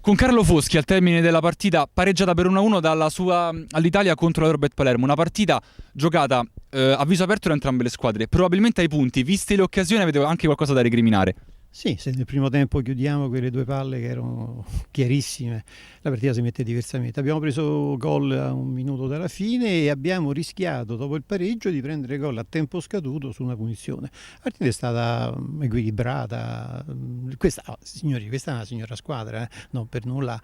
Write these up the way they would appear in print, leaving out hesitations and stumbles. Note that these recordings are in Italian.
Con Carlo Foschi al termine della partita pareggiata per 1-1 all'Italia contro l'Orbet Palermo, una partita giocata a viso aperto da entrambe le squadre. Probabilmente ai punti, viste le occasioni, avete anche qualcosa da recriminare. Sì, se nel primo tempo chiudiamo quelle due palle che erano chiarissime, la partita si mette diversamente. Abbiamo preso gol a un minuto dalla fine e abbiamo rischiato dopo il pareggio di prendere gol a tempo scaduto su una punizione. La partita è stata equilibrata. Signori, questa è una signora squadra, non per nulla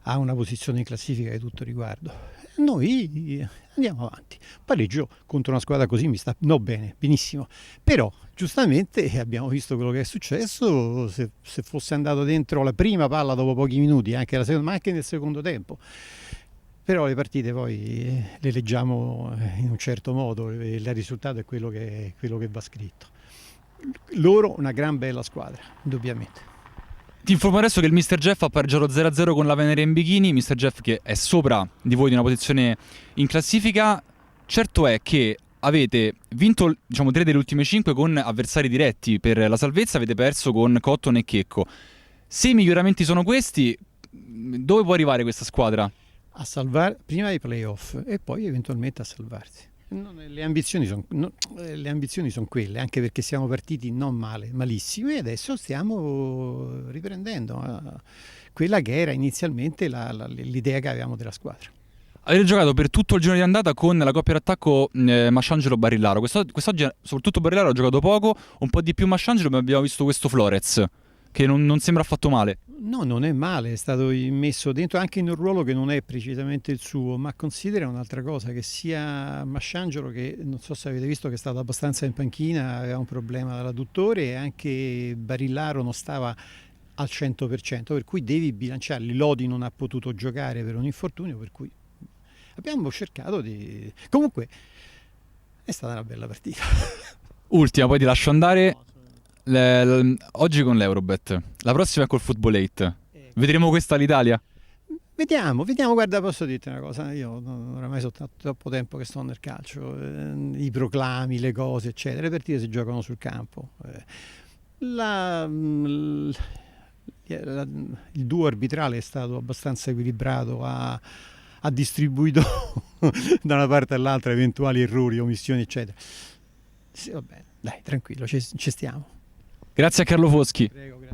ha una posizione in classifica di tutto riguardo. Noi andiamo avanti. Pareggio contro una squadra così mi sta bene, benissimo. Però giustamente abbiamo visto quello che è successo, se fosse andato dentro la prima palla dopo pochi minuti, anche la seconda, ma anche nel secondo tempo. Però le partite poi le leggiamo in un certo modo e il risultato è quello che va scritto. Loro una gran bella squadra, indubbiamente. Ti informo adesso che il Mr. Jeff ha pareggiato 0-0 con la Venere in bikini. Mr. Jeff che è sopra di voi di una posizione in classifica. Certo è che avete vinto, diciamo, 3 delle ultime 5 con avversari diretti per la salvezza, avete perso con Cotton e Checco. Se i miglioramenti sono questi, dove può arrivare questa squadra? A salvare prima i playoff e poi eventualmente a salvarsi. Le ambizioni sono quelle, anche perché siamo partiti non male, malissimo, e adesso stiamo riprendendo quella che era inizialmente l'idea che avevamo della squadra. Avete giocato per tutto il girone di andata con la coppia d'attacco Masciangelo-Barillaro. Quest'oggi soprattutto Barillaro ha giocato poco, un po' di più Masciangelo, ma abbiamo visto questo Flores che non sembra affatto male. No, non è male, è stato messo dentro anche in un ruolo che non è precisamente il suo, ma considera un'altra cosa, che sia Masciangelo, che non so se avete visto che è stato abbastanza in panchina, aveva un problema all'adduttore, e anche Barillaro non stava al 100%, per cui devi bilanciarli. Lodi non ha potuto giocare per un infortunio, per cui abbiamo cercato di... Comunque è stata una bella partita. Ultima, poi ti lascio andare. Oggi con l'Eurobet, la prossima è col Football 8. Vedremo questa all'Italia? Vediamo, guarda, posso dirti una cosa, io oramai sono troppo tempo che sto nel calcio, i proclami, le cose, eccetera, le partite si giocano sul campo. Il duo arbitrale è stato abbastanza equilibrato, ha distribuito da una parte all'altra eventuali errori, omissioni, eccetera. Sì, va bene, dai, tranquillo, ci stiamo. Grazie a Carlo Foschi. Prego, grazie.